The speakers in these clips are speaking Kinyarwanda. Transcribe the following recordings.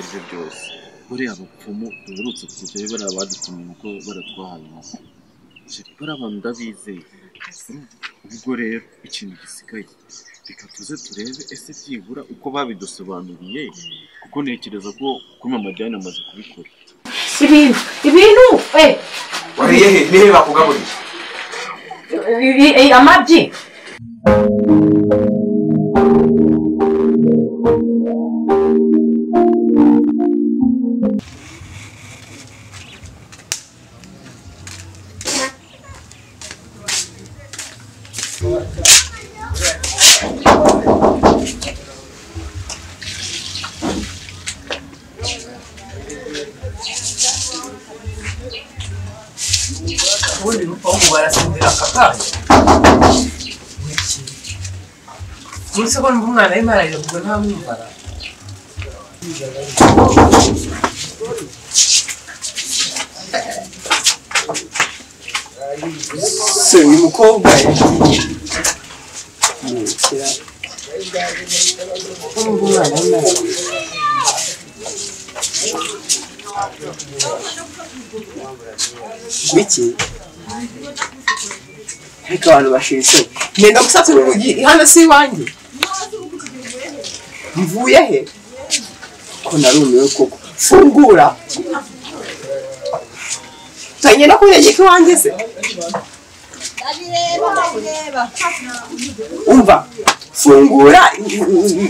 ibyo byose buriya abapfumu uherutse kujya bariya badutumye uko baratwahaye amaso bariya abantu ndabizeye ubwo rero ikintu gisigaye reka tuze turebe ese byibura uko babidusobanuriye kuko ntekereza ko kuri mama Diane amaze kubikora ibintu wariye he nihe bakugaburiye amabyi ubundi n'upfaho barasindira kakanya munsi ko umwana arimo ararira nta mwumvara se ni mukobwa wiki ariko abantu bashinzwe ngenda gusatsa urugi hano si iwanjye mvuye he ko narumiwe koko fungura tagenda kunyegeka iwanjye se umva fungura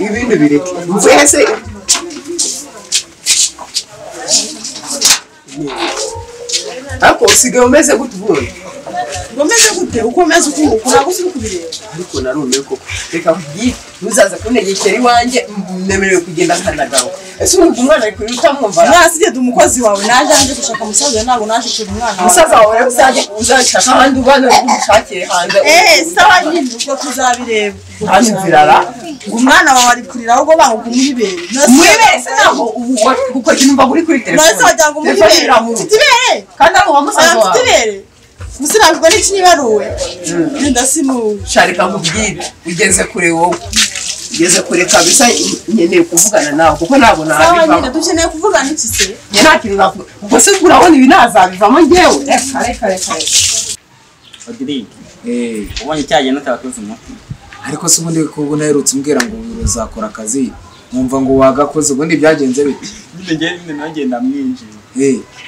ibintu bireke mvuye se ariko usigaye umeze gute ubundi umeze gute uko umeze ukunguka ntabwo uri kubireba ariko narumiwe koko reka nkubwire muzaza kuntegekera iwanjye nemerewe kugenda nkanagaruka ese urumva umwana ari kuri utamwumva mwasige umukozi wawe naje anje gushaka musaza ntabwo naje kuri umwana musaza wawe uzashaka kandi ubana umushakire hanze sawa nyine ubwo tuzabireba hano virara umwana wawe ari kurira ahubwo bangu kumwibere mwibere se ntabwo kuko numva uri kuri telefone nose wagira ngo umwibere tibere kandi ari uwa musaza wawe tibere musirabwo n'iki nibaruwe ndasimu sharika nkubwire ugeze kure wowe ugeze kure kabisa nkeneye kuvugana nawe kuko ntabwo sawa nyine dukeneye kuvugana iki se njye nta kintu navuga ubwo se urabona ibi nazabivamo njyewe kare Odiri ubonye cyagenda utabakoze umuti ariko se ubundi ko ubona yerutse umbwira ngo uzakora akazi numva ngo wagakoze ubundi byagenze bite njye nagenda mwinjira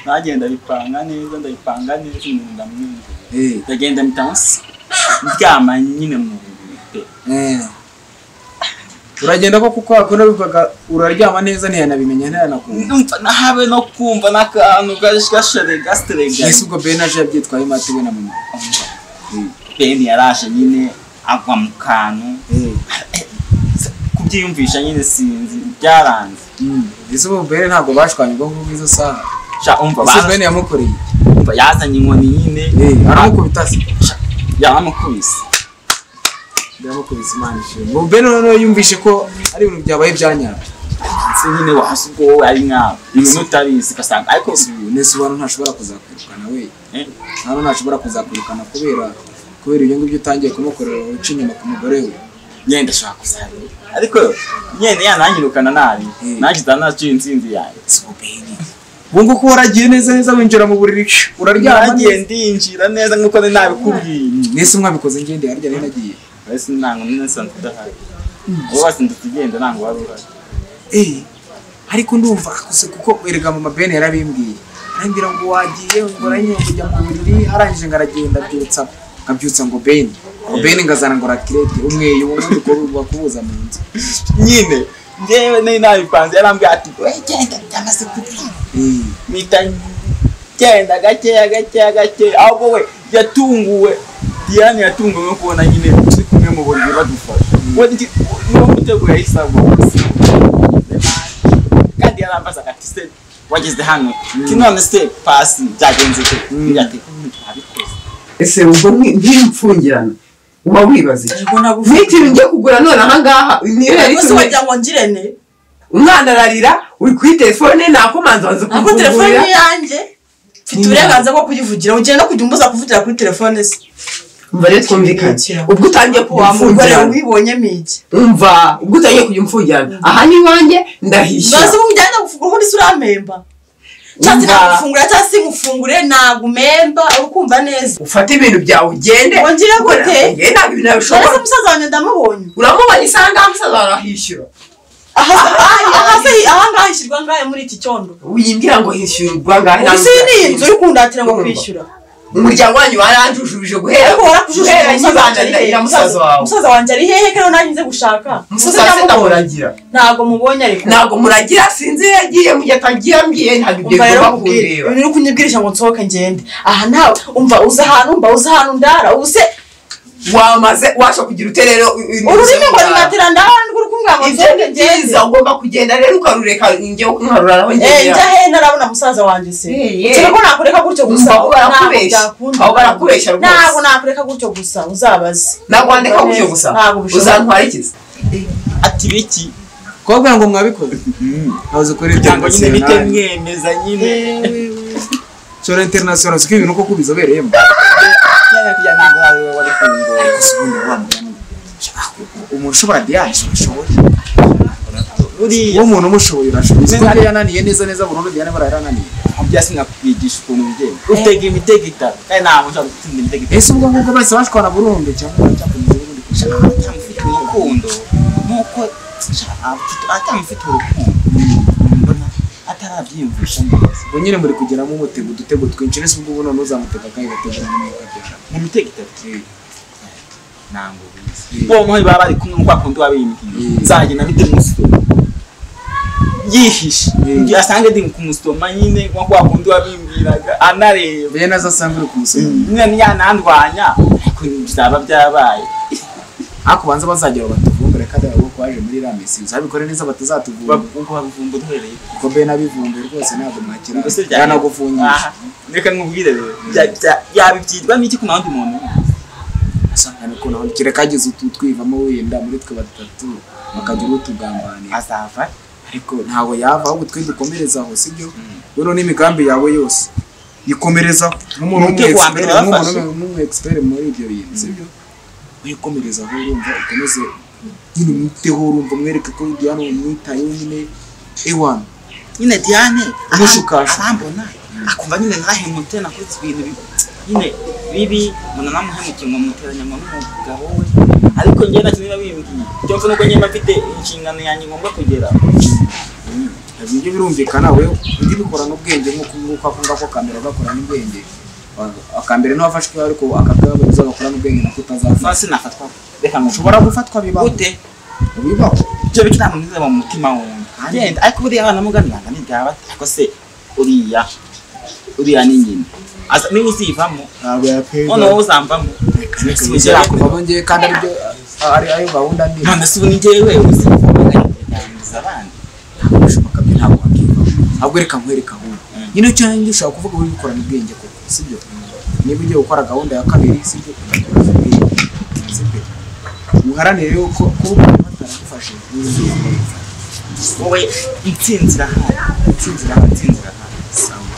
nagenda bipanga neza ndabipanga neza ndamwinjira ndagenda mitansi ndyama nyine mu bite uragenda ko kuko akora bivaga uraryama neza ntiyanabimenya ntanakumva nahabe no kumva nakantu gashare gastrega ese ubwo Ben aje yabyitwaye mate we na mama Ben yarashe nyine agwa mu kantu kubyiyumvisha nyine sinzi byaranze ese ubwo Ben ntabwo bashwanye ubwo ngubwo saha sha umva ese Ben yamukoreye umva yazanye inkoni nyine aramukubita se yamukubise Imana ishimwe ngo Ben noneho yumvishe ko ari ibintu byabaye byanyabyo se nyine wahasugo wowe ari nkawe ibintu utabizi kasanga ariko nese ubona ntashobora kuzakwirukana we ntabwo ntashobora kuzakwirukana kubera ibyo ngibyo utangiye kumukorera uca inyuma ku mugore we nyenda ashaka kuzarira ariko nyene yananyirukana nabi nagize naciye insinzi yawe bungu ko waragiye neza winjira mu buriri uraryama nagiye ndinjira neza nkuko nabikubwiye nese mwabikoze ngende harya rero nagiye ese nango nine santu dahari wowe wasindutse igenda nango wari uhari ariko ndumva akuse kuko erega mama Ben yarabimbwiye arambira ngo wagiye ngo ranye kujya mu buriri arangije ngaragenda byutsa ngo Ben ngazana ngo rakirete umweyo ubundi ko bakubuza mu nzu nyine ngewe nabipanze yarambwiye ati genda byamaze kugira mita genda gake ahubwo we yatunguwe Diane yatunguwe no kubona nyine turi kumwe mu buryo badufasha no gutegura isabwa kandi yarambaza ati se wageze hano kinone se pasi byagenze yati abikoze ese ubwo nk'imfungirana uba wibaze n'ikintu ngiye kugura none aha ngaha niyo yari se wagira ngo ngirene umwana ararira uri kuri telefone nakomanza wanze kuri telefone yanjye mfite uburenganzira bwo kuyivugira ugiye no kujya umbuza kuvugira kuri telefone se umva rero twumvikanye ubwo utangiye wamugore wibonyemo iki umva ubwo utangiye kujya umfungirana aha ni wanjye ndahisha basi umujyana gufungura ubundi suramemba cyane nagufungura cyangwa se ngufungure nagumemba urukumva neza ufata ibintu byawe ugende wongera gute nge ntabwo ibintu bishobora basi musaza wanjye ndamubonye uramubonye isanga musaza arahishyura aha ngaha hishyurwa ngahe muri iki cyondo wiyimbwira ngo hishyurwa ngahe ubu si ni inzu uri kundatira ngo kwishyura umuryango wanyu waranjujubije guhera musaza wanjye ari hehe kandi nanjye nze gushaka musaza wanjye ndamuragira ntabwo mubonye ariko ntabwo muragira sinzi yagiye mu gihe atagiye ambwiye ntabwo ibyo bigomba kureba uri kunyibwirisha ngo nsohoke ngende aha nawe umva uza ahantu ndara ubu se wamaze washa kugira uterero ururimi ngo nimatira ndahandi uri kumbwira ngo nsohoke ngende ugomba kugenda rero ukarureka njye nkarurara aho ngenda njya he narabona musaza wanjye se cyane ko nakureka gutyo gusa aho barakubeshya rwose ntabwo nakureka gutyo gusa uzabaze ntabwo wandeka gutyo gusa uzantwara ikiza ati biki kubabwira ngo mwabikoze ntazi kuri international nyine bite mwemeza nyine sura international siko ibintu ko kubizobereyemo kujya ntabwo wari kungo kusubundi wambaye umuntu ushobora diane ushobora uriya umuntu umushoboye urashoboye ko yari yananiye neza burundu diane bararananiye byasi nakwigisha ukuntu bigenda utega imitego itatu kandi ntabwo ushaka gutsinda imitego itatu ese ubwo ngubwo bose bashwana burundu cyangwa bacyakomeza ubundi kushaka atamufite urukundo nuko atamufite urukundo atarabyiyumvisha neza ubwo nyine muri kugeramo udutego twinshi nese ubwo ubu none uzamutega kandi gategura n'umukabyara mu mitego itatu ntabwo bizi bo muri baba bari kumwe n'uko akundi wabimbwiye nzagenda bite musitoma yihishe ngiye asange ndi kumusitoma nyine nko akundi wabimbwiraga anareba bene azasanga uri kumusoma nyine yanandwanya ariko bizaba byabaye ako banza bazagera batuvumbure kandi abo kwaje muri ramesi uzabikore neza batazatuvumbura ubwo babivumbura duhereye ko be nabivumbuye rwose ntabwo mwakira Mbese yanagufungisha reka nkubwire rero yabibyirwamo iki ku wundi muntu asangana ko naho kireka agize utwivamo wenda muri twe batatu bakagira utugambanira azava ariko ntago yava ahubwo twe dukomereza aho sibyo rero n'imigambi yawe yose ikomereza nk'umuntu expert muri ibyo bintu sibyo uyikomereza aho urumva ukomeze nyine umwiteho urumva mwereke ko Diane umwitayeho nyine ewana nyine Diane umushukasha arambona akumva nyine ntahemute nakoze ibintu nyine bibi mbona namuhemukiye ngo muteranya ngo n'umugabo we ariko njye nacyo niba bimbwiye cyo mvuga ko nyema mfite inshingano yanjye ngomba kugera ibyo birumvikana we ujye bikora n'ubwenge nk'uko akunda ko kamera gakora n'ubwenge akambere no wafashwe ariko akagaba uzagakora n'ubwenge nako utazafata sinafatwa reka ntushobora gufatwa bibaho gute bibaho byo bikira mu nzira mu mutima wumva agenda ariko buriya abana muganira ni byaba ariko se uriya ni nyine asa niba uzivamo ntabwo yapega none uzamvamo ngira kuva ngiye kandi ari ayo gahunda ndi none se ubu njyewe uzivamo nganiriza abandi bishoboka byo ntabwo wakiva ahubwo reka nkwereka aho nyine cyo njye ushaka kuvuga uri gukora n'ubwenge koko sibyo niba ugiye gukora gahunda ya kabiri sibyo sibyo muharanire yuko kuba bataragufashe wowe intsinzira sawa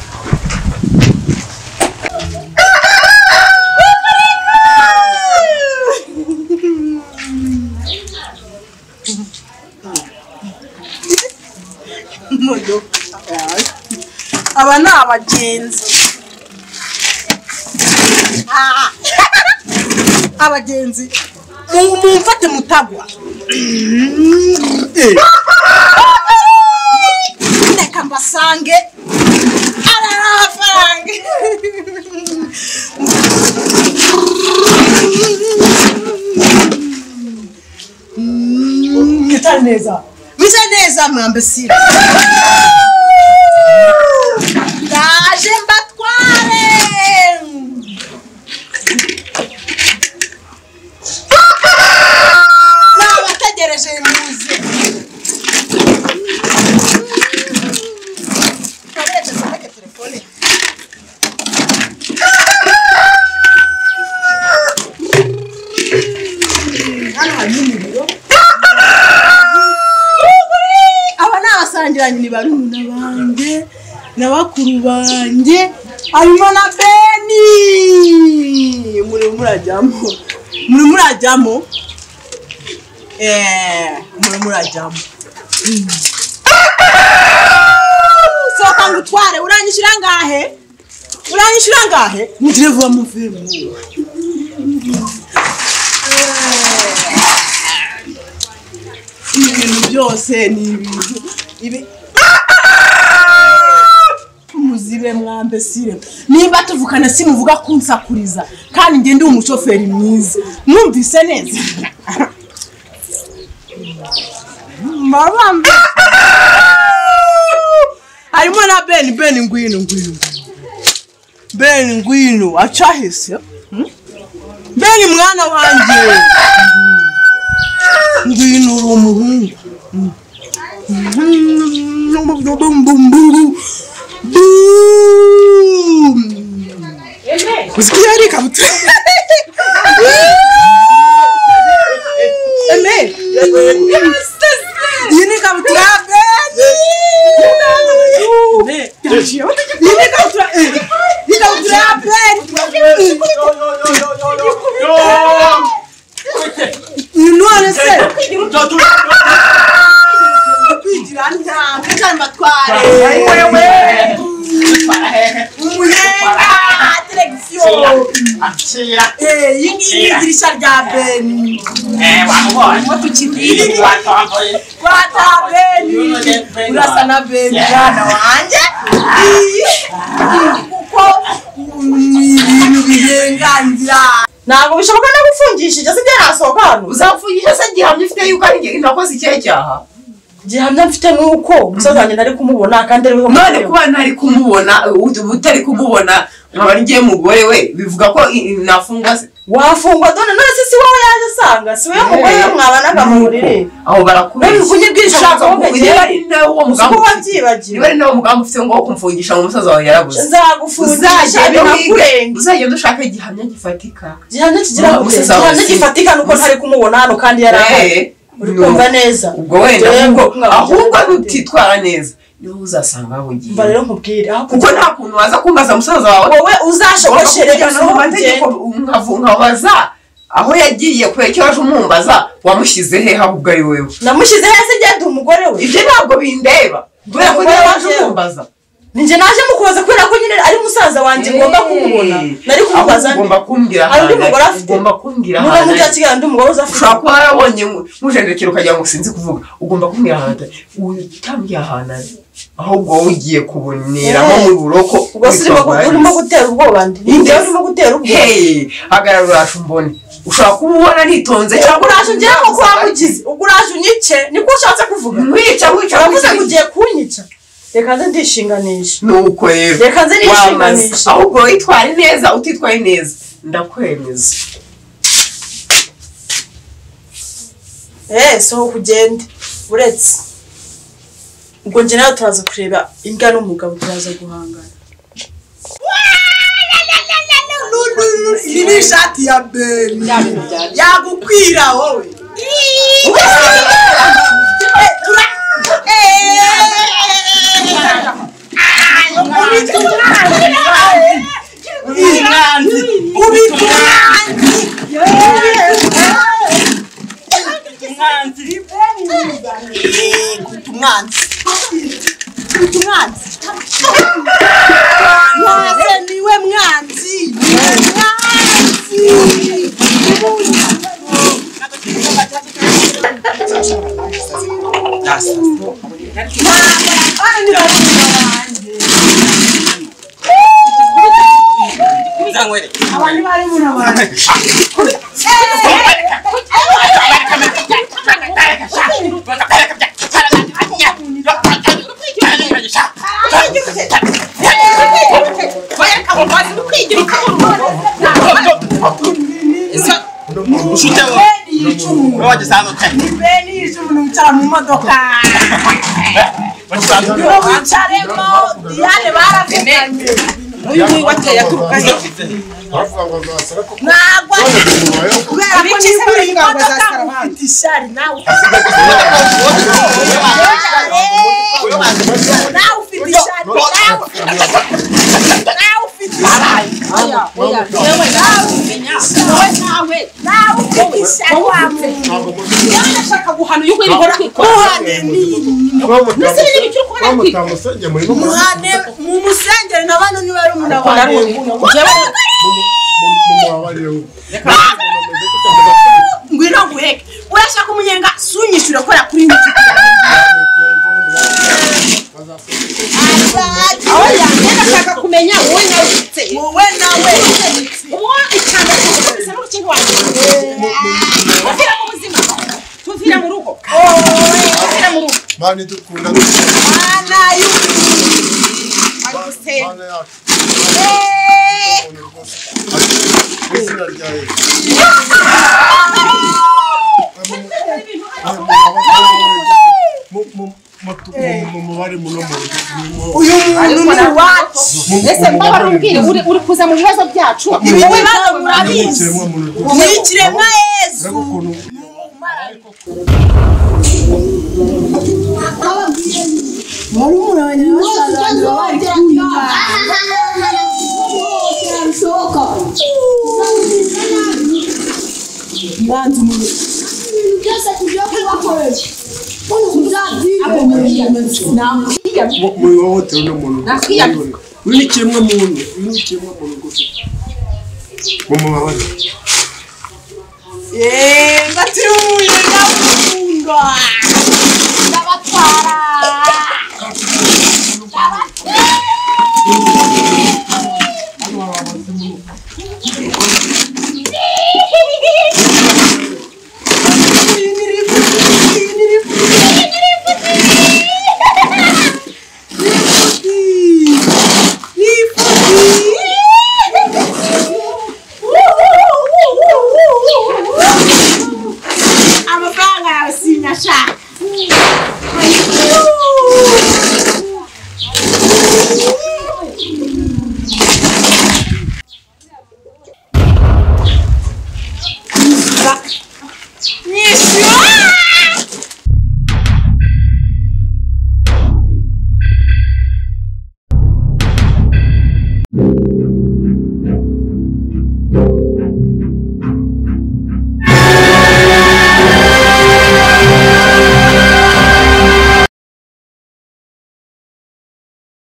aba ni abagenzi abagenzi mumfate mutagwa reka mbasange amafaranga bisa neza mwambesira ndaje mbatware nabategereje muze telefone aba ni abasangiranye ni barumuna banjye na bakuru banjye harimo na Beni muri murajyamo soka ngutware uranyishira ngahe mugire vuba muvemo ibintu byose ni ibintu ibi muzibe mwambe sire nimba tuvukana simuvuga kunsakuriza kandi nge ndi umushoferi mwiza numvise neza mabambe harimo na Ben ngwino acahise Ben mwana wanje ngwino uri umuhungu usikia ari kabutura yini kabutura ntabwo bishoboka no gufungishije se byarasohoka hano uzapfungisha se gihamya ufite yuko ari nge nakoze icyaha cyaha gihamya mfite nuko umusaza wanjye ntari kumubona kandi ari we none kuba ntari kumubona utari kumubona nkaba ari ngiye mugore we bivuga ko nafungwa se wafungwa done none si wowe yaje asanga si wowe mugore we mwabanaga mu buriri aho barakubeshya kunyibwisha ushaka kugira ari nawe uwo mugambi wabyibagiwe niba ari nawe mugambi ufite ngo kumfungisha ngo umusaza wawe yarabuze nzagufungisha binakurenga uzagenda ushaka igihamya gifatika gihamya kigira gihamya gifatika nuko ntari kumubona hano kandi yarahaye uri kumva neza ubwo wenda ahubwo nutitwara neza niho uzasanga aho ugiye mba rero nkubwire kuko nta kuntu waza kumbaza musaza wawe wowe uzashogoshereza mu mategeko nkabaza aho yagiye kubera icyo waje umumbaza wamushyize he ahubwo ari wewe namushyize he se ngende umugore we ibyo ntabwo bindeba kubera ko niba waje umumbaza ninjye naje mukubaza kubera ko nyine ari musaza wanjye ngomba kumubona nari kumubaza ngomba kumbwira ari umugore afite ugomba kumbwira hano mu cyakigana ndi umugore uzafite ushaka kuba yarabonye mujendekera ukagira ngo sinzi kuvuga ugomba kumbwira ahantu utambye ahantu ahubwo ugiye kuboneramo mu buroko ubwo urimo gutera ubwoba ndi njye urimo gutera ubwoba hagarara urasha umbone ushaka kuba ubona nitonze cyangwa uraje ngira ngo kwamugize ubwo uraje unyice niko ushatse kuvuga nkwica uravuze ngo ugiye kunyica reka nze ndishinganisha nuko rero reka nze nishinganisha ahubwo witware neza utitwaye neza ndakwemeza sohoka ugende uretse ubwo njye nawe turaza kureba imbwa n'umugabo turaza guhangana iyi ni ishati ya Ben yagukwira wowe niwe mwanzi Diane baravuganye uyu wateye aturuka he nagwa kubera ko ni imodoka ufite ishari nawe ufite ishari nawe ufite ishari ishyaka wawe ndashaka guhana uyu kwibikora kwikora bamusengera muri muhane mu musengere n'abantu niba ari umuntu ngwino nguheke urashaka umunyenga sunyishyura kora kuri miti aho yanjye ndashaka kumenya wowe nawe uwo icyanda cyose no kintu wanjye tuvira mu buzima tuvira mu rugo tuvira mu rugo mani dukunda mana yu mana yacu izina rya Yesu mubare muno uyu muntu ni wacu ese mbaba rumbwire uri kuza mu bibazo byacu wowe bano murabizi ni ikiremwa Yesu wari umurabanya basaza bari kumva bantu byose tujya kubakoresha muyobote n'umuntu uri n'ikiremwa muntu gusa mumubabare ngatiruye ndakunda ndabatwara